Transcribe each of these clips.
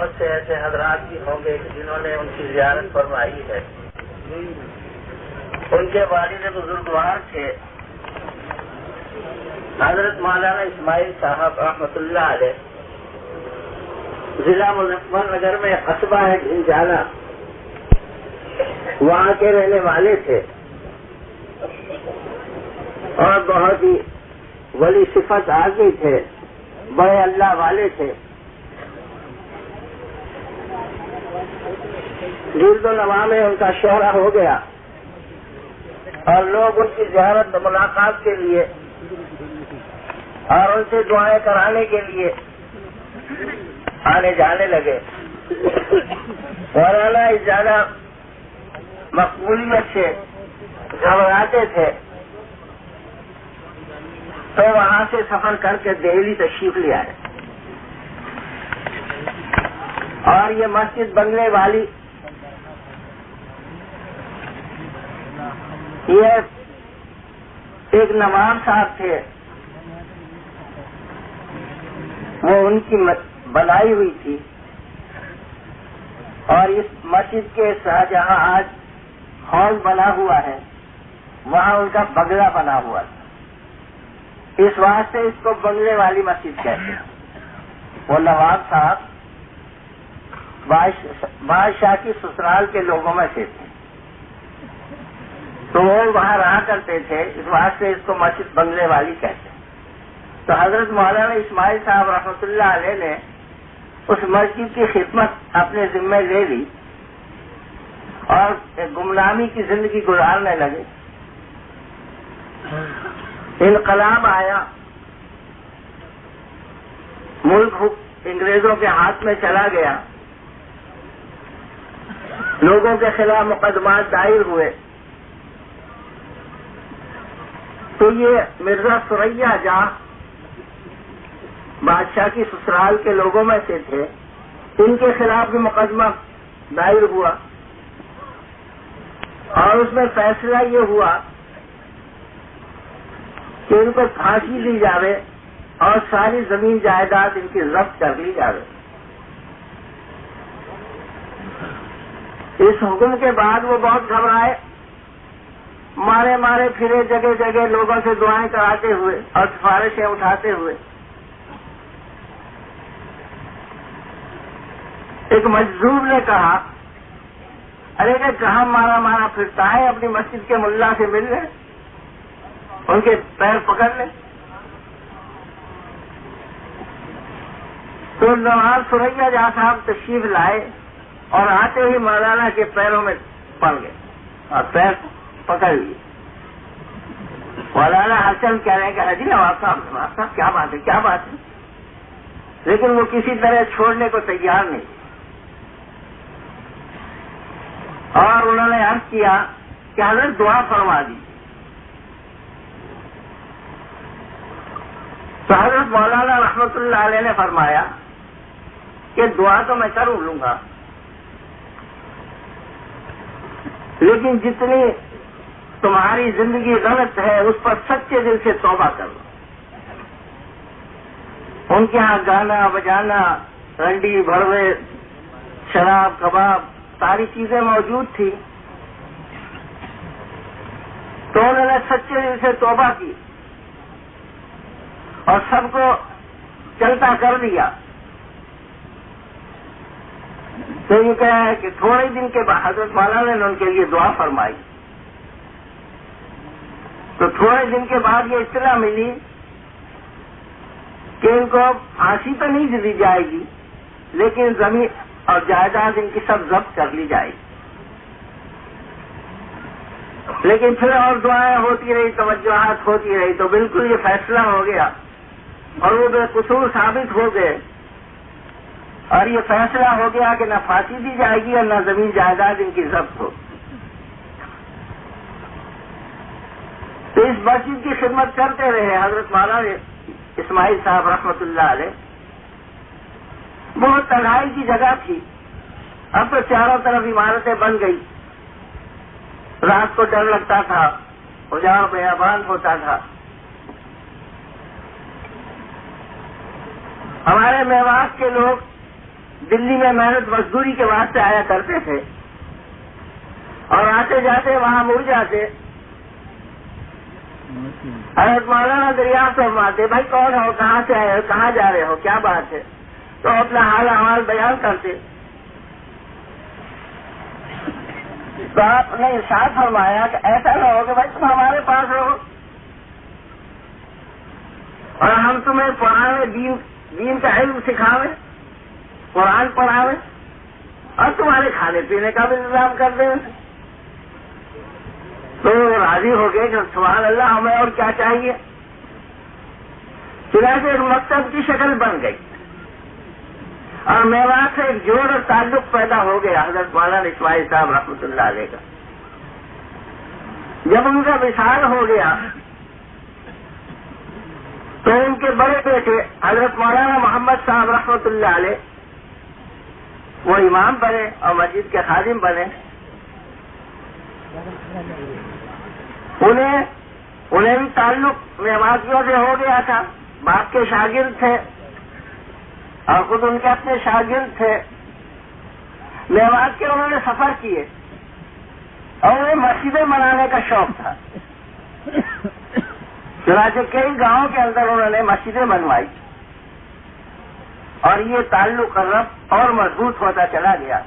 بہت سے ایسے حضرات بھی ہوں گے جنہوں نے ان کی زیارت فرمائی ہے. ان کے والد بزرگوار تھے حضرت مولانا اسماعیل صاحب رحمۃ اللہ علیہ. ضلع مظفر نگر میں قصبہ ہے جھنجھانا، وہاں کے رہنے والے تھے اور بہت ہی ولی صفت آدمی تھے، بڑے اللہ والے تھے. جلد و نما میں ان کا شہرہ ہو گیا اور لوگ ان کی زیارت ملاقات کے لیے اور ان سے دعائیں کرانے کے لیے آنے جانے لگے. مولانا زیادہ مقبولیت سے گھبراتے تھے تو وہاں سے سفر کر کے دہلی تشریف لے آئے اور یہ مسجد بنگلے والی یہ ایک نواب صاحب تھے، وہ ان کی بنائی ہوئی تھی اور اس مسجد کے ساتھ جہاں آج ہال بنا ہوا ہے وہاں ان کا بنگلہ بنا ہوا تھا. اس واسطے اس کو بنگلے والی مسجد کہتے ہیں. وہ نواب صاحب بادشاہ کی سسرال کے لوگوں میں سے تھے تو وہ وہاں رہا کرتے تھے، اس واسطے اس کو مسجد بنگلے والی کہتے ہیں. تو حضرت مولانا اسماعیل صاحب رحمۃ اللہ علیہ نے اس مسجد کی خدمت اپنے ذمہ لے لی اور گمنامی کی زندگی گزارنے لگے. انقلاب آیا، ملک انگریزوں کے ہاتھ میں چلا گیا، لوگوں کے خلاف مقدمات دائر ہوئے. تو یہ مرزا ثریا جہاں بادشاہ کی سسرال کے لوگوں میں سے تھے، ان کے خلاف بھی مقدمہ دائر ہوا اور اس میں فیصلہ یہ ہوا کہ ان کو پھانسی دی جاوے اور ساری زمین جائیداد ان کی ضبط کر لی جاوے. اس حکم کے بعد وہ بہت گھبرائے، مارے مارے پھرے جگہ جگہ لوگوں سے دعائیں کراتے ہوئے اور سفارشیں اٹھاتے ہوئے. ایک مجذوب نے کہا، ارے کہ کہاں مارا مارا پھرتا ہے، اپنی مسجد کے ملا سے مل لے، ان کے پیر پکڑ لے. تو نواب ثریا جہاں صاحب تشریف لائے اور آتے ہی مولانا کے پیروں میں پڑ گئے اور پیر پکڑ لیے. مولانا حسن کہہ رہے ہیں کہ حجی نواب صاحب کیا بات ہے کیا بات ہے، لیکن وہ کسی طرح چھوڑنے کو تیار نہیں. اور انہوں نے عرض کیا کہ حضرت دعا فرما دی. تو حضرت مولانا رحمۃ اللہ علیہ نے فرمایا کہ دعا تو میں کر لوں گا، لیکن جتنی تمہاری زندگی غلط ہے اس پر سچے دل سے توبہ کر لو. ان کے ہاں گانا بجانا، رنڈی بھروے، شراب کباب ساری چیزیں موجود تھی. تو انہوں نے سچے دل سے توبہ کی اور سب کو چلتا کر دیا. تو یہ کہا ہے کہ تھوڑے دن کے بعد حضرت مولانا نے ان کے لیے دعا فرمائی. تو تھوڑے دن کے بعد یہ اطلاع ملی کہ ان کو پھانسی تو نہیں دی جائے گی، لیکن زمین اور جائیداد ان کی سب ضبط کر لی جائے گی. لیکن پھر اور دعائیں ہوتی رہی، توجہات ہوتی رہی، تو بالکل یہ فیصلہ ہو گیا اور وہ بے قصور ثابت ہو گئے اور یہ فیصلہ ہو گیا کہ نہ پھانسی دی جائے گی اور نہ زمین جائیداد ان کی ضبط ہو. تو اس مسجد کی خدمت کرتے رہے حضرت مولانا اسماعیل صاحب رحمۃ اللہ علیہ. بہت تنہائی کی جگہ تھی، اب تو چاروں طرف عمارتیں بن گئی. رات کو ڈر لگتا تھا، اجاڑ بیابان ہوتا تھا. ہمارے میوات کے لوگ دلی میں محنت مزدوری کے واسطے آیا کرتے تھے اور آتے جاتے وہاں مڑ جاتے. حضرت مولانا دریافت فرماتے بھائی کون ہو, کہاں سے آئے ہو, کہاں جا رہے ہو, کیا بات ہے؟ تو اپنا حال احوال بیان کرتے. تو آپ نے ارشاد فرمایا کہ ایسا نہ ہو کہ بھائی تم ہمارے پاس رہو اور ہم تمہیں پڑھاوے, دین کا علم سکھاوے, قرآن پڑھاوے اور تمہارے کھانے پینے کا بھی انتظام کر دیں. تو راضی ہو گئے کہ سبحان اللہ, ہمیں اور کیا چاہیے. چنانچہ ایک مکتب کی شکل بن گئی اور میوات سے ایک جوڑ اور تعلق پیدا ہو گیا حضرت مولانا اسماعیل صاحب رحمۃ اللہ علیہ کا. جب ان کا وصال ہو گیا تو ان کے بڑے بیٹے حضرت مولانا محمد صاحب رحمۃ اللہ علیہ وہ امام بنے اور مسجد کے خادم بنے. انہیں بھی تعلق میواتیوں سے ہو گیا تھا, باپ کے شاگرد تھے اور خود ان کے اپنے شاگرد تھے. میوات کے انہوں نے سفر کیے اور انہیں مسجدیں بنانے کا شوق تھا. چنانچہ کئی گاؤں کے اندر انہوں نے مسجدیں بنوائی اور یہ تعلق رب اور مضبوط ہوتا چلا گیا.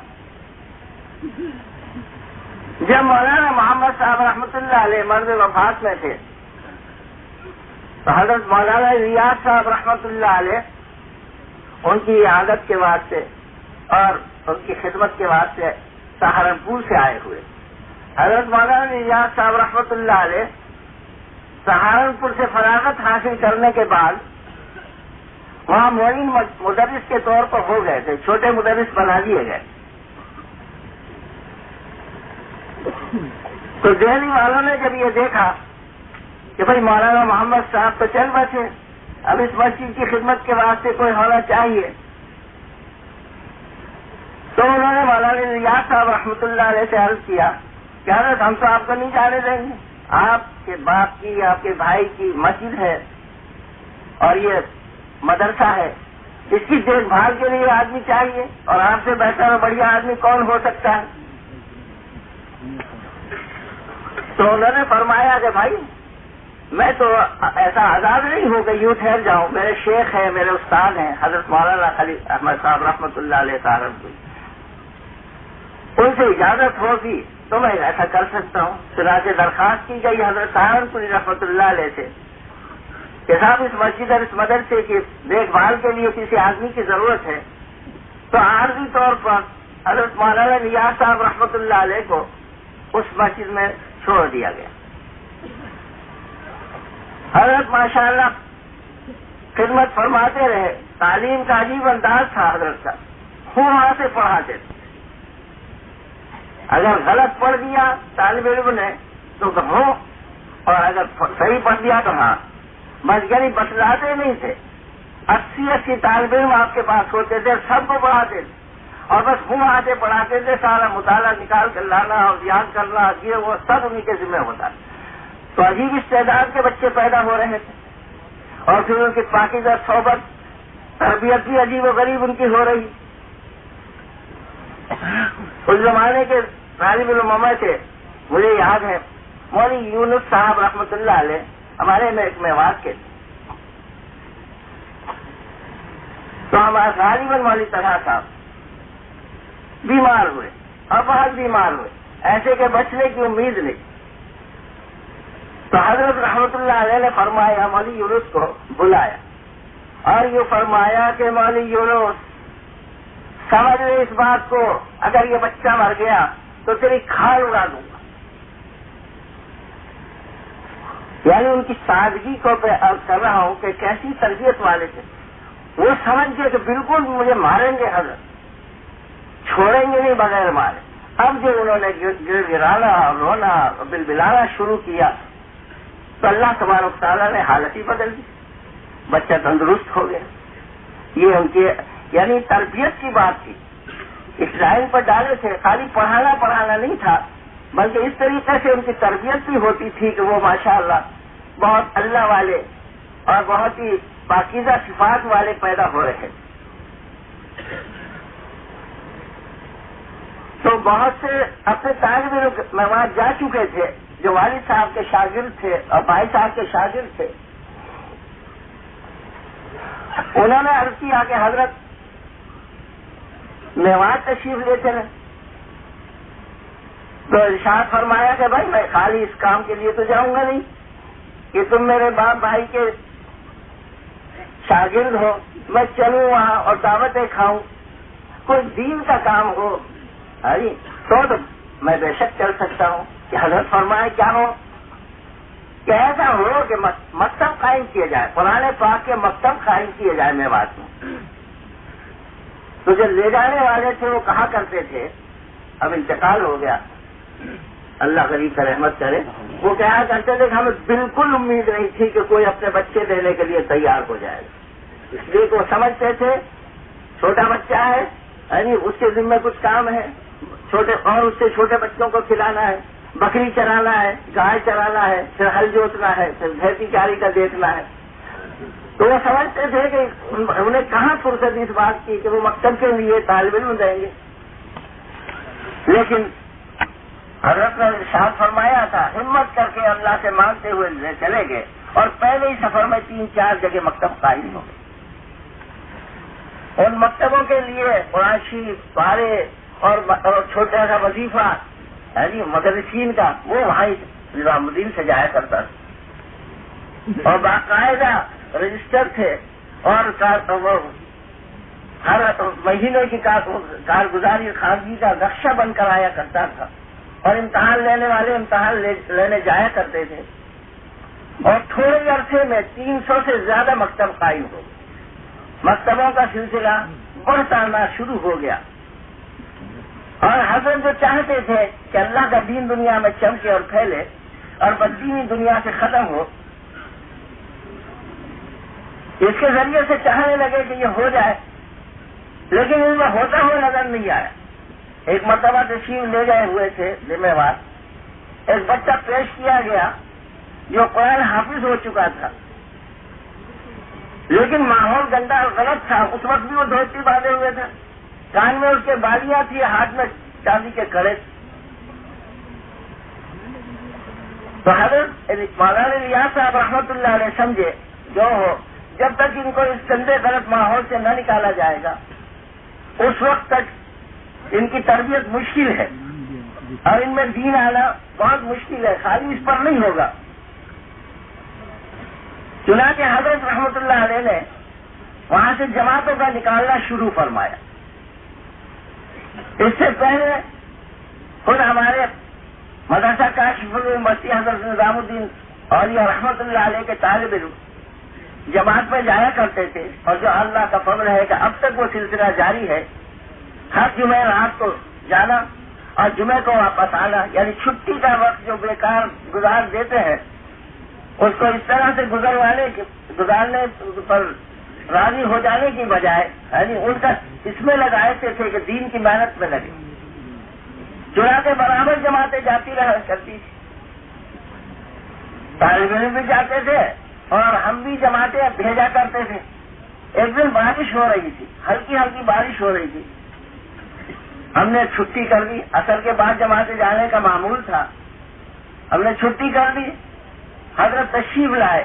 جب مولانا محمد صاحب رحمۃ اللہ علیہ مرد وفات میں تھے تو حضرت مولانا ریاض صاحب رحمۃ اللہ علیہ ان کی عادت کے واسطے اور ان کی خدمت کے واسطے سہارنپور سے آئے ہوئے. حضرت مولانا ریاض صاحب رحمۃ اللہ علیہ سہارنپور سے فراغت حاصل کرنے کے بعد وہاں معین مدرس کے طور پر ہو گئے تھے, چھوٹے مدرس بنا دیے گئے. تو دہلی والوں نے جب یہ دیکھا کہ بھائی مولانا محمد صاحب تو چل بچے, اب اس مسجد کی خدمت کے واسطے کوئی ہونا چاہیے, تو انہوں نے مولانا ریاض صاحب رحمۃ اللہ علیہ سے عرض کیا کہ حضرت ہم تو آپ کو نہیں جانے دیں گے, آپ کے باپ کی, آپ کے بھائی کی مسجد ہے اور یہ مدرسہ ہے, اس کی دیکھ بھال کے لیے آدمی چاہیے اور آپ سے بہتر اور بڑھیا آدمی کون ہو سکتا ہے. تو انہوں نے فرمایا کہ بھائی میں تو ایسا آزاد نہیں ہوں کہ یوں ٹھہر جاؤں, میرے شیخ ہیں, میرے استاد ہیں حضرت مولانا خلیل احمد صاحب رحمۃ اللہ علیہ سہارنپور, ان سے اجازت ہوگی تو میں ایسا کر سکتا ہوں. چنانچہ درخواست کی گئی حضرت سہارنپوری رحمۃ اللہ علیہ سے کہ صاحب اس مسجد اور اس مدرسے کی دیکھ بھال کے لیے کسی آدمی کی ضرورت ہے. تو عارضی طور پر حضرت مولانا ریاض صاحب رحمۃ اللہ علیہ کو اس مسجد میں چھوڑ دیا گیا. حضرت ماشاءاللہ خدمت فرماتے رہے, تعلیم کا عجیب انداز تھا حضرت کا, وہاں سے پڑھاتے تھے. اگر غلط پڑھ دیا طالب علم نے تو ہو, اور اگر صحیح پڑھ دیا تو ہاں, بس یعنی بتلاتے نہیں تھے. 80 طالب علم آپ کے پاس ہوتے تھے, سب کو پڑھاتے تھے اور بس وہاں سے پڑھاتے تھے, سارا مطالعہ نکال کر لانا اور یاد کرنا یہ وہ سب انہیں کے ذمہ ہوتا. تو عجیب استعداد کے بچے پیدا ہو رہے تھے اور پھر ان کی پاکیزہ صحبت, تربیت بھی عجیب و غریب ان کی ہو رہی. اس زمانے کے طالب علم میں سے مجھے یاد ہے مولوی یونس صاحب رحمۃ اللہ علیہ ہمارے میں ایک میوات کے تھے. تو ہمارا غالباً مولوی طلحہ صاحب بیمار ہوئے اور بہت بیمار ہوئے, ایسے کہ بچنے کی امید نہیں. تو حضرت رحمۃ اللہ علیہ نے فرمایا مولوی یونس کو بلایا اور یہ فرمایا کہ مولوی یونس سمجھ لے اس بات کو, اگر یہ بچہ مر گیا تو تیری کھال اڑا دوں گا. یعنی ان کی سادگی کو عرض کر رہا ہوں کہ کیسی تربیت والے تھے. وہ سمجھ گئے کہ بالکل مجھے ماریں گے حضرت, چھوڑیں گے نہیں بغیر مارے. اب جو انہوں نے گر گرانا اور رونا اور بلبلانا شروع کیا تو اللہ تبارک تعالیٰ نے حالت ہی بدل دی, بچہ تندرست ہو گیا. یہ ان کی یعنی تربیت کی بات تھی, اس لائن پر ڈالے تھے. خالی پڑھانا نہیں تھا بلکہ اس طریقے سے ان کی تربیت بھی ہوتی تھی کہ وہ ماشاءاللہ بہت اللہ والے اور بہت ہی پاکیزہ صفات والے پیدا ہو رہے. تو بہت سے اپنے طالب علم میں وہاں جا چکے تھے جو والد صاحب کے شاگرد تھے اور بھائی صاحب کے شاگرد تھے. انہوں نے عرض کیا کہ حضرت میوات تشریف لیتے رہے. تو ارشاد فرمایا کہ بھائی میں خالی اس کام کے لیے تو جاؤں گا نہیں کہ تم میرے باپ بھائی کے شاگرد ہو, میں چلوں وہاں اور دعوتیں کھاؤں, کوئی دین کا کام ہو تو میں بے شک چل سکتا ہوں. کہ حضرت فرمائے کیا ہو کہ ایسا ہو کہ مکتب قائم کیا جائے, قرآن پاک کے مکتب قائم کیے جائے میوات میں. تو جو لے جانے والے تھے وہ کہا کرتے تھے, اب انتقال ہو گیا اللہ غریب کا رحمت کرے, وہ کہا کرتے تھے کہ ہمیں بالکل امید نہیں تھی کہ کوئی اپنے بچے دینے کے لیے تیار ہو جائے گا. اس لیے کہ وہ سمجھتے تھے چھوٹا بچہ ہے, اس کے ذمہ کچھ کام ہے, اور اس سے چھوٹے بچوں کو کھلانا ہے, بکری چرانا ہے, گائے چرانا ہے, پھر ہل جوتنا ہے, پھر گھر کی کاری کا دیکھنا ہے. تو وہ سمجھتے تھے کہ انہیں کہاں فرصت اس بات کی کہ وہ مکتب کے لیے طالب علم دیں گے. لیکن حضرت نے ارشاد فرمایا تھا, ہمت کر کے اللہ سے مانگتے ہوئے چلے گئے اور پہلے ہی سفر میں 3-4 جگہ مکتب قائم ہو گئے. ان مکتبوں کے لیے قرآن شریف پارے اور چھوٹا سا وظیفہ مدرسین کا وہ وہاں نظام الدین سے جایا کرتا تھا اور باقاعدہ رجسٹر تھے اور ہر مہینے کی کارگزاری خانگی کا نقشہ بن کر آیا کرتا تھا اور امتحان لینے والے امتحان لینے جایا کرتے تھے. اور تھوڑے عرصے میں 300 سے زیادہ مکتب قائم ہو گئے. مکتبوں کا سلسلہ بڑھتا آنا شروع ہو گیا اور حضرت جو چاہتے تھے کہ اللہ کا دین دنیا میں چمکے اور پھیلے اور بددینی دنیا سے ختم ہو, اس کے ذریعے سے چاہنے لگے کہ یہ ہو جائے, لیکن ان میں ہوتا ہوا نظر نہیں آیا. ایک مرتبہ تشریف لے گئے ہوئے تھے ذمہ وار, ایک بچہ پیش کیا گیا جو قرآن حافظ ہو چکا تھا, لیکن ماحول گندا اور غلط تھا. اس وقت بھی وہ دھوتی باندھے ہوئے تھا, کان میں اس کے بالیاں تھی, ہاتھ میں چاندی کے کڑے. تو حضرت مولانا ریاض صاحب رحمۃ اللہ علیہ سمجھے جو ہو جب تک ان کو اس گندے غلط ماحول سے نہ نکالا جائے گا اس وقت تک ان کی تربیت مشکل ہے اور ان میں دین آنا بہت مشکل ہے, خالی اس پر نہیں ہوگا. چنانچہ حضرت رحمۃ اللہ علیہ نے وہاں سے جماعتوں کا نکالنا شروع فرمایا. اس سے پہلے خود ہمارے مدرسہ کاشف المسیح حضرت نظام الدین اولیاء رحمۃ اللہ علیہ کے طالب علم جماعت میں جایا کرتے تھے اور جو اللہ کا فضل ہے کہ اب تک وہ سلسلہ جاری ہے. ہر جمعہ رات کو جانا اور جمعے کو واپس آنا, یعنی چھٹی کا وقت جو بیکار گزار دیتے ہیں اس کو اس طرح سے گزارنے پر راضی ہو جانے کی بجائے ان کا اس میں لگاتے تھے کہ دین کی محنت میں لگے. چنانچہ برابر جماعتیں جاتی رہا کرتی تھی, طالب علم بھی جاتے تھے اور ہم بھی جماعتیں بھیجا کرتے تھے. ایک دن بارش ہو رہی تھی, ہلکی ہلکی بارش ہو رہی تھی, ہم نے چھٹی کر دی. اصل کے بعد جماعتیں جانے کا معمول تھا, ہم نے چھٹی کر دی. حضرت تشریف لائے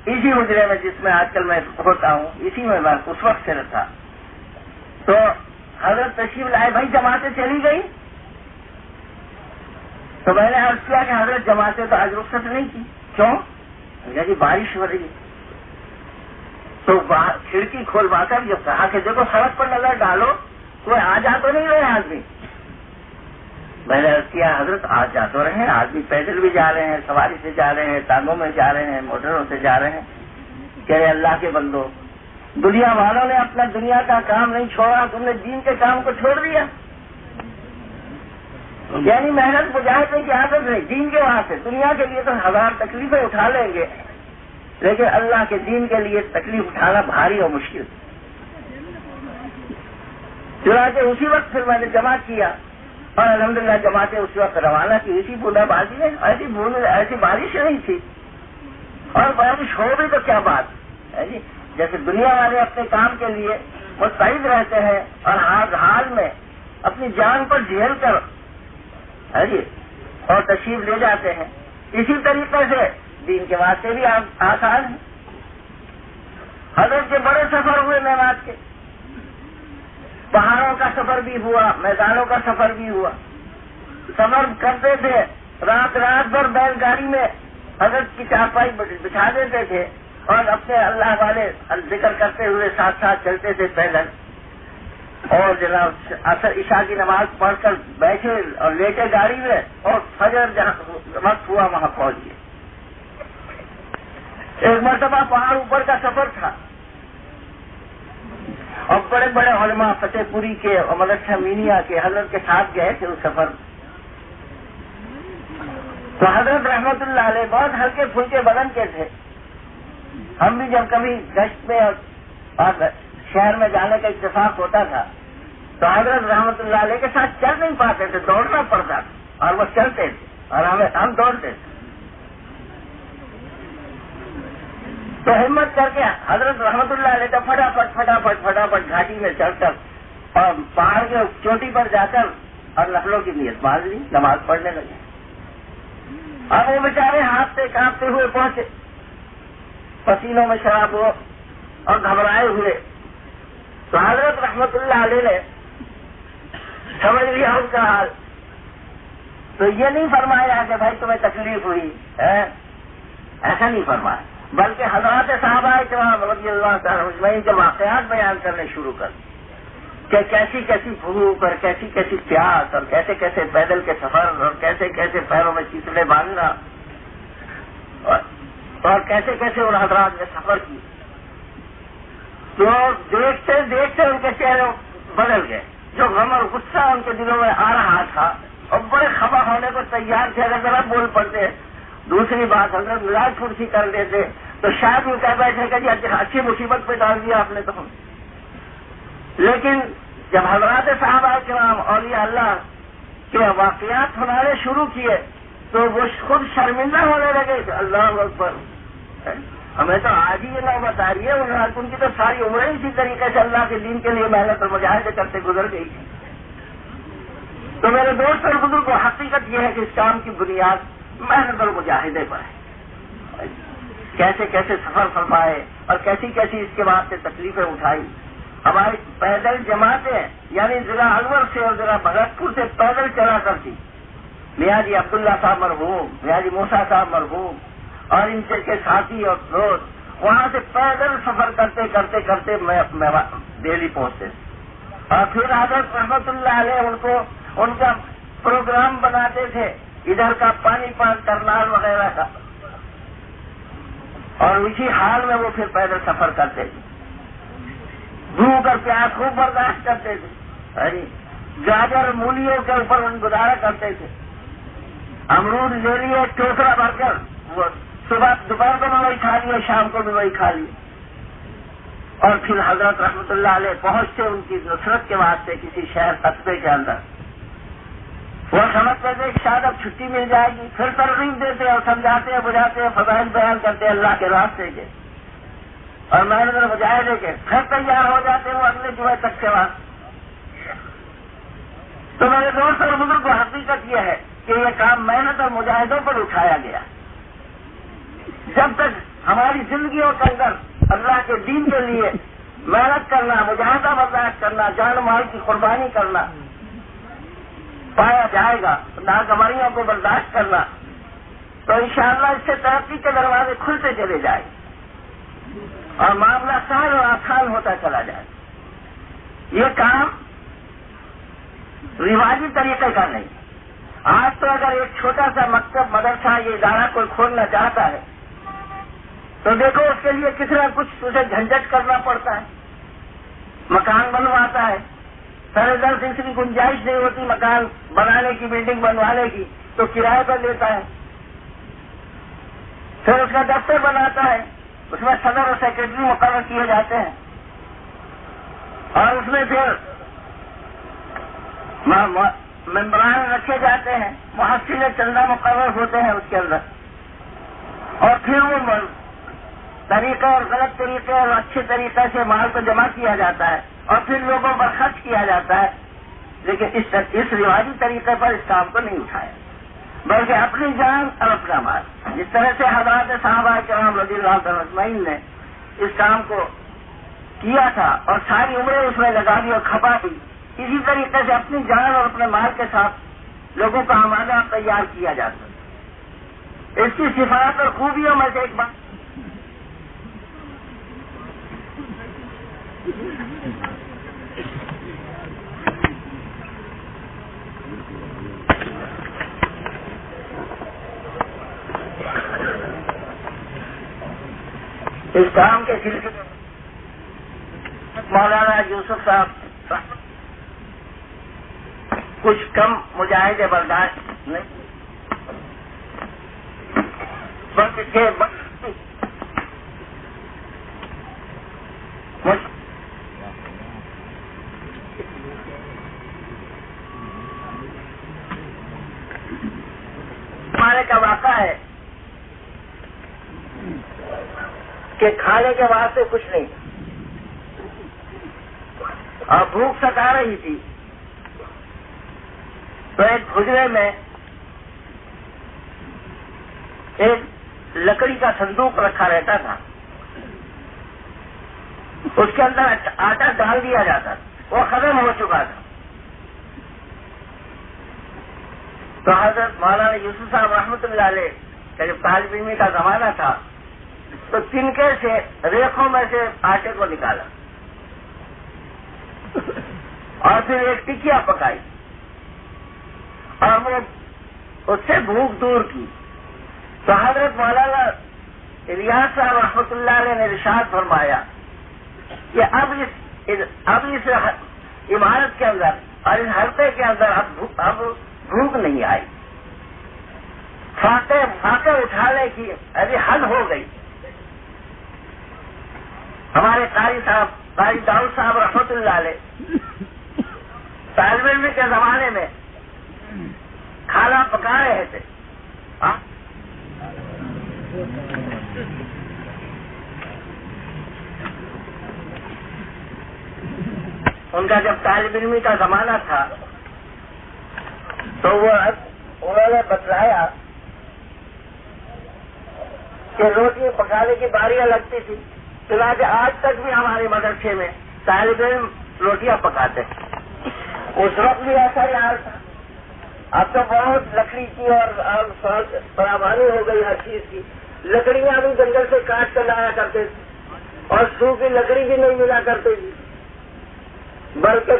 اسی حجرے میں جس میں آج کل میں ہوتا ہوں, اسی میں میں اس وقت سے تھا. تو حضرت تشریف لائے, بھائی جماعتیں چلی گئی. تو میں نے عرض کیا کہ حضرت جماعتیں تو آج رخصت نہیں کی. کیوں؟ جی بارش ہو رہی ہے. تو کھڑکی کھولوا کر جب کہا کہ دیکھو سڑک پر نظر ڈالو, کوئی آ جا تو نہیں رہے آدمی. میں نے عرض کیا حضرت آج جا تو رہے ہیں, آدمی پیدل بھی جا رہے ہیں, سواری سے جا رہے ہیں, ٹانگوں میں جا رہے ہیں, موٹروں سے جا رہے ہیں. کہ اللہ کے بندو, دنیا والوں نے اپنا دنیا کا کام نہیں چھوڑا, تم نے دین کے کام کو چھوڑ دیا. یعنی محنت مجاہدے کی عادت نہیں, دین کے وہاں سے. دنیا کے لیے تو 1000 تکلیفیں اٹھا لیں گے, لیکن اللہ کے دین کے لیے تکلیف اٹھانا بھاری اور مشکل. چنانچہ اسی وقت پھر میں نے جمع کیا اور الحمدللہ جماعتیں اس وقت روانہ کی. اسی بوندہ بازی میں ایسی بارش نہیں تھی, اور بارش ہو بھی تو کیا بات ہے جی. جیسے دنیا والے اپنے کام کے لیے مستعد رہتے ہیں اور ہر حال میں اپنی جان پر جھیل کر اور تشریف لے جاتے ہیں. اسی طریقے سے دین کے واسطے بھی آسان ہے. حضرت کے بڑے سفر ہوئے معراج کے, پہاڑوں کا سفر بھی ہوا, میدانوں کا سفر بھی ہوا. سفر کرتے تھے, رات بھر بیل گاڑی میں حضرت کی چارپائی بچھا دیتے تھے اور اپنے اللہ والے ذکر کرتے ہوئے ساتھ ساتھ چلتے تھے پیدل. اور جناب اثر عشاء کی نماز پڑھ کر بیٹھے اور لیٹے گاڑی میں, اور فجر جہاں وقت ہوا وہاں پہنچ گئے. ایک مرتبہ پہاڑ اوپر کا سفر تھا اور بڑے بڑے علماء فتح پوری کے اور مدرسہ مینیا کے حضرت کے ساتھ گئے تھے اس سفر. تو حضرت رحمت اللہ علیہ بہت ہلکے پھلکے بدن کے تھے. ہم بھی جب کبھی گشت میں اور شہر میں جانے کا اتفاق ہوتا تھا تو حضرت رحمت اللہ علیہ کے ساتھ چل نہیں پاتے تھے, دوڑنا پڑتا تھا, اور وہ چلتے تھے اور ہم دوڑتے تھے. تو ہمت کر کے حضرت رحمت اللہ علیہ کا فٹافٹ گھاٹی میں چڑھ کر اور پہاڑ کے چوٹی پر جا کر اور نفلوں کی نیت باندھ لی, نماز پڑھنے لگے. اور وہ بیچارے ہاتھ سے کانپتے ہوئے پہنچے, پسینوں میں شراب ہو اور گھبرائے ہوئے. تو حضرت رحمت اللہ علیہ نے سمجھ لیا ان کا حال, تو یہ نہیں فرمایا کہ بھائی تمہیں تکلیف ہوئی ہے, ایسا نہیں فرمایا, بلکہ حضرات صحابہ کرام رضی اللہ تعالیٰ اجمعین کے واقعات بیان کرنے شروع کر کہ کیسی کیسی بھوک اور کیسی کیسی پیاس اور کیسے کیسے پیدل کے سفر اور کیسے کیسے پیروں میں چیتڑے باندھنا اور کیسے کیسے ان حضرات نے سفر کی. تو دیکھتے دیکھتے ان کے چہرے بدل گئے, جو غم اور غصہ ان کے دلوں میں آ رہا تھا, اور بڑے خفا ہونے کو تیار تھے. اگر ذرا بول پڑتے, دوسری بات حضرت مزاج پھرسی کر دیتے تو شاید وہ کہہ بیٹھے کہ جی اچھی مصیبت پہ ڈال دیا آپ نے تو. لیکن جب حضرات صحابہ کرام اولیاء اللہ کے واقعات سنانے شروع کیے تو وہ خود شرمندہ ہونے لگے کہ اللہ اکبر, ہمیں تو آج ہی یہ نوبت آ رہی ہے, ان کی تو ساری عمریں اسی طریقے سے اللہ کے دین کے لیے محنت اور مجاہدے کرتے گزر گئی. تو میرے دوست اور بزرگوں, حقیقت یہ ہے کہ اس کام کی بنیاد محنت اور مجاہدے پر ہے. کیسے کیسے سفر فرمائے اور کیسی کیسی اس کے بعد سے تکلیفیں اٹھائی. ہماری پیدل جماعتیں یعنی ضلع الور سے اور ضلع بھگت پور سے پیدل چلا کرتی. میاں جی عبداللہ صاحب مرحوم, میاں جی موسیٰ صاحب مرحوم اور ان کے ساتھی اور دوست وہاں سے پیدل سفر کرتے کرتے کرتے دہلی پہنچتے. اور پھر حضرت رحمت اللہ علیہ ان کا پروگرام بناتے تھے, ادھر کا پانی پان کرنال وغیرہ کا, اور اسی حال میں وہ پھر پیدل سفر کرتے تھے. بھوک اور پیاس خوب برداشت کرتے تھے. گاجر مولیوں کے اوپر گزارا کرتے تھے. امرود لے لیے ٹوکرا بھر کر, وہ صبح دوپہر کو بھی وہی کھا لیے, شام کو بھی وہی کھا لیے. اور پھر حضرت رحمت اللہ علیہ پہنچتے ان کی نصرت کے واسطے کسی شہر قصبے کے اندر. وہ سمجھتے تھے کہ شاید اب چھٹی مل جائے گی, پھر ترغیب دیتے اور سمجھاتے ہیں بجاتے ہیں, فضائل بیان کرتے ہیں اللہ کے راستے کے اور محنت اور مجاہدے کے, پھر تیار ہو جاتے ہیں وہ اگلے جمعے تک کے بعد. تو میرے دوست اور بزرگ کو حقیقت یہ ہے کہ یہ کام محنت اور مجاہدوں پر اٹھایا گیا. جب تک ہماری زندگیوں کے اندر اللہ کے دین کے لیے محنت کرنا, مجاہدہ برداشت کرنا, جان مال کی قربانی کرنا پایا جائے گا, ناگواریوں کو برداشت کرنا, تو انشاءاللہ اس سے ترقی کے دروازے کھلتے چلے جائیں اور معاملہ سہل اور آسان ہوتا چلا جائے. یہ کام رواجی طریقے کا نہیں. آج تو اگر ایک چھوٹا سا مکتب مدرسہ یہ ادارہ کوئی کھولنا چاہتا ہے تو دیکھو اس کے لیے کسی نہ کچھ اسے جھنجھٹ کرنا پڑتا ہے, مکان بنواتا ہے, سارے 10 انچ کی گنجائش نہیں ہوتی مکان بنانے کی, بلڈنگ بنوانے کی, تو کرائے پر لیتا ہے. پھر اس کا دفتر بناتا ہے, اس میں صدر اور سیکرٹری مقرر کیے جاتے ہیں اور اس میں پھر ممبران رکھے جاتے ہیں, محسن چندہ مقرر ہوتے ہیں اس کے اندر, اور پھر وہ طریقے اور غلط طریقے اور اچھے طریقے سے مال کو جمع کیا جاتا ہے اور پھر لوگوں پر خرچ کیا جاتا ہے. لیکن اس رواجی طریقے پر اس کام کو نہیں اٹھایا، بلکہ اپنی جان اور اپنا مال، جس طرح سے حضرات صحابہ کرام رضی اللہ تعالیٰ اجمعین نے اس کام کو کیا تھا اور ساری عمریں اس میں لگا دی اور کھپا دی، اسی طریقے سے اپنی جان اور اپنے مال کے ساتھ لوگوں کا آمادہ تیار کیا جاتا ہے۔ اس کی صفات اور خوبیوں میں سے ایک بات اس کام کے سلسلے میں مولانا یوسف صاحب کچھ کم مجاہدے برداشت نہیں، ہمارے کا واقعہ ہے کہ کھانے کے واسطے کچھ نہیں اور بھوک ستا رہی تھی، تو ایک حجرے میں ایک لکڑی کا صندوق رکھا رہتا تھا، اس کے اندر آٹا ڈال دیا جاتا تھا، وہ ختم ہو چکا تھا۔ تو حضرت مولانا یوسف صاحب رحمۃ اللہ علیہ کا جب طالب علمی کا زمانہ تھا تو تنکے سے ریخوں میں سے آٹے کو نکالا اور پھر ایک ٹکیا پکائی اور وہ اس سے بھوک دور کی۔ تو حضرت مولانا الیاس صاحب رحمۃ اللہ علیہ نے ارشاد فرمایا کہ اب اس عمارت کے اندر اور اس حلقے کے اندر اب بھوک نہیں آئی، فاقے اٹھانے کی ابھی حد ہو گئی۔ ہمارے قاری داؤد صاحب رحمۃ اللہ علیہ طالب علم کے زمانے میں کھانا پکا رہے تھے، ان کا جب طالب علمی کا زمانہ تھا تو انہوں نے بتلایا کہ روٹی پکانے کی باریاں لگتی تھی، چنانچہ آج تک بھی ہمارے مدرسے میں طالب علم روٹیاں پکاتے ہیں۔ اس وقت بھی ایسا ہی حال تھا، اب تو بہت لکڑی کی اور فراوانی ہو گئی ہر چیز کی، لکڑیاں بھی جنگل سے کاٹ کر لایا کرتے تھے اور سوکھی لکڑی بھی نہیں ملا کرتی تھی، بلکہ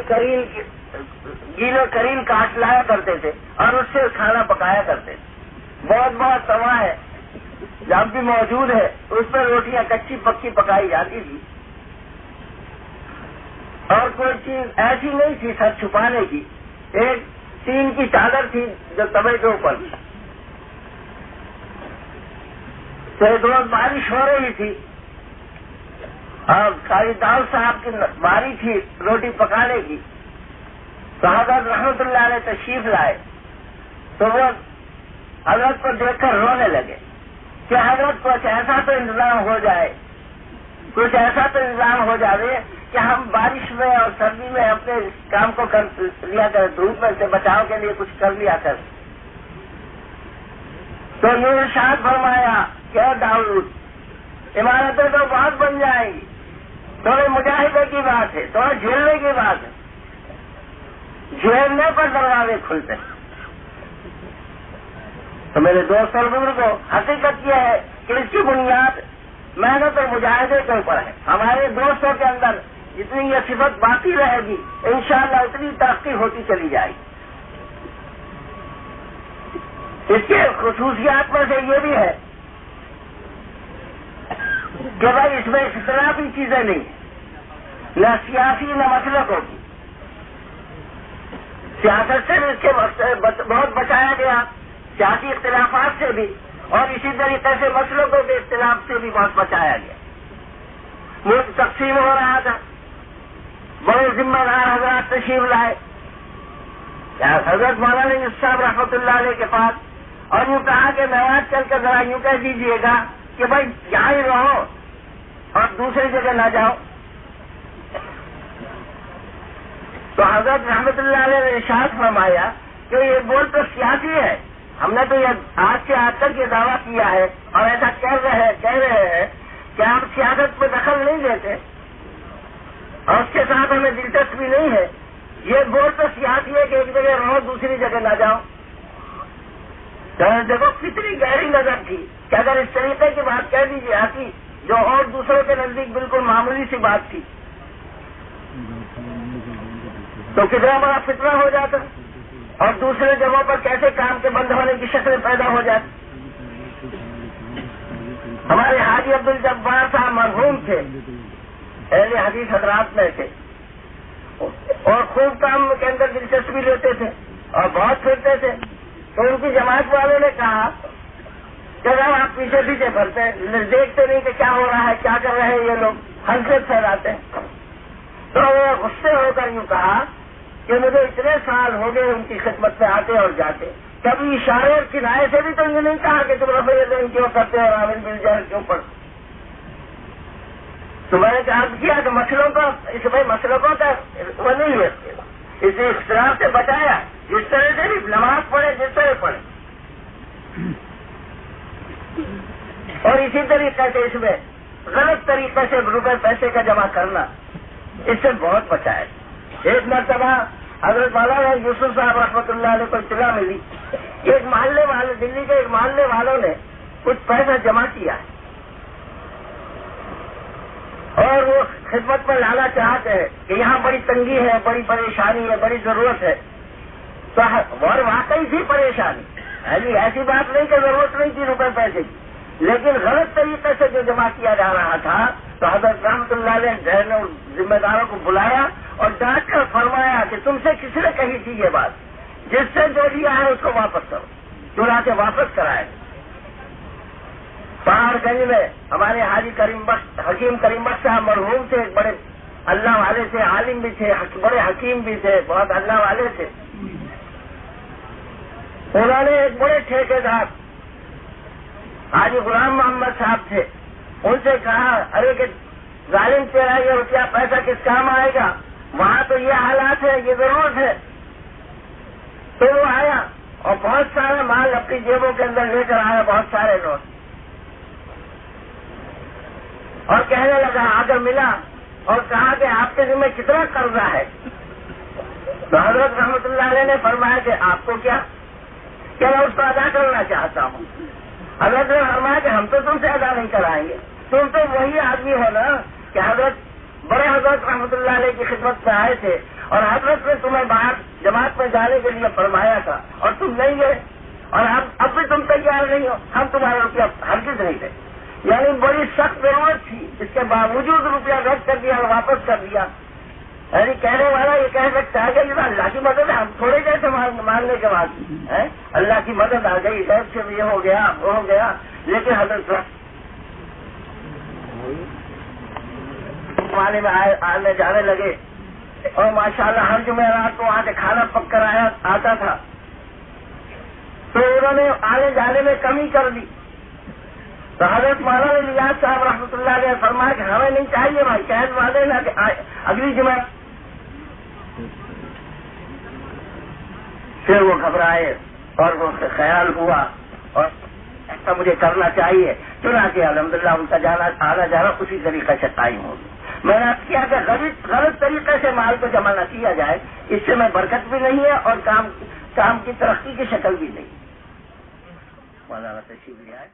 گیلے کریل کاٹ لایا کرتے تھے اور اس سے کھانا پکایا کرتے تھے۔ بہت توا ہے جب بھی موجود ہے، اس پر روٹیاں کچی پکی پکائی جاتی تھی اور کوئی چیز ایسی نہیں تھی سر چھپانے کی، ایک ٹین کی چادر تھی جو توے کے اوپر تھی۔ تو ایک روز بارش ہو رہی تھی اور قاری داؤد صاحب کی باری تھی روٹی پکانے کی، تو حضرت رحمت اللہ علیہ تشریف لائے تو وہ حضرت کو دیکھ کر رونے لگے کہ حضرت کچھ ایسا تو انتظام ہو جائے، کچھ ایسا تو انتظام ہو جائے کہ ہم بارش میں اور سردی میں اپنے کام کو کر لیا کر، دھوپ میں سے بچاؤ کے لیے کچھ کر لیا کر۔ تو یہ ارشاد فرمایا کہ داؤد عمارتیں تو بہت بن جائیں گی، تھوڑے مجاہدے کی بات ہے، تھوڑا جھیلنے کی بات ہے، جھیلنے پر دروازے کھلتے ہیں۔ تو میرے دوست اور بزرگوں، حقیقت یہ ہے کہ اس کی بنیاد محنت اور مجاہدے کے اوپر ہے۔ ہمارے دوستوں کے اندر جتنی یہ صفت باقی رہے گی انشاءاللہ اتنی ترقی ہوتی چلی جائے گی۔ اس کے خصوصیات میں سے یہ بھی ہے کہ بھائی اس میں اختلافی چیزیں نہیں، نہ سیاسی نہ مسلکوں کی۔ سیاست سے بھی اس کے بہت بچایا گیا، سیاسی اختلافات سے بھی، اور اسی طریقے سے مسلکوں کے اختلاف سے بھی بہت بچایا گیا۔ ملک تقسیم ہو رہا تھا، بڑے ذمہ دار حضرات تشریف لائے حضرت مولانا یوسف صاحب رحمۃ اللہ علیہ کے پاس، اور یوں کہا کہ میوات چل کر ذرا یوں کہہ دیجیے گا کہ بھائی یہاں ہی رہو اور دوسری جگہ نہ جاؤ۔ تو حضرت رحمت اللہ علیہ نے ارشاد فرمایا کہ یہ بول تو سیاسی ہے، ہم نے تو یہ آج سے آج تک یہ دعویٰ کیا ہے اور ایسا کہہ رہے ہیں کہ آپ سیاست میں دخل نہیں دیتے اور اس کے ساتھ ہمیں دلچسپی نہیں ہے، یہ بول تو سیاسی ہے کہ ایک جگہ رہو دوسری جگہ نہ جاؤ۔ تو دیکھو کتنی گہری نظر تھی کہ اگر اس طریقے کی بات کہہ دی جاتی جو اور دوسروں کے نزدیک بالکل معمولی سی بات تھی تو کتنا بڑا فتنہ ہو جاتا اور دوسرے جگہوں پر کیسے کام کے بند ہونے کی شکلیں پیدا ہو جاتی۔ ہمارے حاجی عبد الجبار صاحب مرحوم تھے، اہل حدیث حضرات میں تھے اور خوب کام کے اندر دلچسپی لیتے تھے اور بہت پھرتے تھے۔ تو ان کی جماعت والوں نے کہا کہ جب آپ پیچھے پیچھے پھرتے دیکھتے نہیں کہ کیا ہو رہا ہے، کیا کر رہے ہیں یہ لوگ، حرکت پھیلاتے ہیں۔ تو انہوں نے غصے ہو کر یوں کہا کہ مجھے اتنے سال ہو گئے ان کی خدمت میں آتے اور جاتے، کبھی اشارے اور کنائے سے بھی تو یہ نہیں کہا کہ تم رفع یدین کیوں کرتے اور عامل بالجہل کیوں پڑھتے۔ تو میں نے عرض کیا کہ مسئلوں کا اس میں مسلکوں کا وہ نہیں ہے، اسے اختلاف سے بچایا، جس طرح سے بھی نماز پڑھے جس طرح پڑھے، اور اسی طریقے سے اس میں غلط طریقے سے روپے پیسے کا جمع کرنا اس سے بہت بچائے۔ ایک مرتبہ حضرت مولانا یوسف صاحب رحمۃ اللہ علیہ کو اطلاع ملی کہ ایک محلے والے دلی کے ایک محلے والوں نے کچھ پیسہ جمع کیا ہے اور وہ خدمت میں لانا چاہتے ہیں کہ یہاں بڑی تنگی ہے، بڑی پریشانی ہے، بڑی ضرورت ہے۔ تو اور واقعی تھی پریشانی، ایسی بات نہیں کہ ضرورت نہیں تھی روپے پیسے کی، لیکن غلط طریقے سے جو جمع کیا جا رہا تھا تو حضرت رحمت اللہ علیہ نے ذمہ داروں کو بلایا اور ڈانٹ کر فرمایا کہ تم سے کس نے کہی تھی یہ بات، جس سے جو لیا ہے اس کو واپس کرو، چنانچہ واپس کرائے۔ پہاڑ گنج میں ہمارے حاجی حکیم کریم بخش صاحب مرحوم تھے، ایک بڑے اللہ والے تھے، عالم بھی تھے، بڑے حکیم بھی تھے، بہت اللہ والے تھے۔ انہوں نے ایک بڑے ٹھیکیدار حاجی غلام محمد صاحب تھے، ان سے کہا ارے کہ ظالم تیرا یہ روپیہ پیسہ کس کام آئے گا، وہاں تو یہ حالات ہے، یہ ضرورت ہے۔ تو وہ آیا اور بہت سارا مال اپنی جیبوں کے اندر لے کر آیا، بہت سارے نوٹ، اور کہنے لگا آ کر ملا اور کہا کہ آپ کے ذمہ کتنا قرضہ ہے؟ تو حضرت رحمت اللہ علیہ نے فرمایا کہ آپ کو کیا میں اس کو ادا کرنا چاہتا ہوں۔ حضرت نے فرمایا کہ ہم تو تم سے ادا نہیں کرائیں گے، تم تو وہی آدمی ہو نا کہ بڑے حضرت رحمت اللہ علیہ کی خدمت میں آئے تھے اور حضرت نے تمہیں باہر جماعت میں جانے کے لیے فرمایا تھا اور تم نہیں گئے، اور اب بھی تم تیار نہیں ہو، ہم تمہارا روپیہ ہرگز نہیں دیں۔ یعنی بڑی سخت ضرورت تھی، اس کے باوجود روپیہ رد کر دیا اور واپس کر دیا۔ یعنی کہنے والا یہ کہہ سکتا ہے کہ یہ اللہ کی مدد ہے، ہم تھوڑے جیسے ماننے کے بعد اللہ کی مدد آ گئی، غیب سے یہ ہو گیا وہ ہو گیا، لیکن حضرت زمانے میں آنے جانے لگے اور ماشاءاللہ ہر جمعرات کو وہاں سے کھانا پک کر آتا تھا، تو انہوں نے آنے جانے میں کمی کر دی۔ تو حضرت مولانا الیاس صاحب رحمۃ اللہ علیہ فرمایا کہ ہمیں نہیں چاہیے بھائی، قید والے نا کہ اگلی جمعہ۔ پھر وہ گھبرائے اور وہ خیال ہوا اور ایسا مجھے کرنا چاہیے، چنانچہ الحمدللہ ان کا آنا جانا اسی طریقے سے قائم ہوگی۔ میں نے عرض کیا کہ غلط طریقے سے مال کو جمع نہ کیا جائے، اس سے میں برکت بھی نہیں ہے اور کام کی ترقی کی شکل بھی نہیں۔ مولانا تشریف لے آئے۔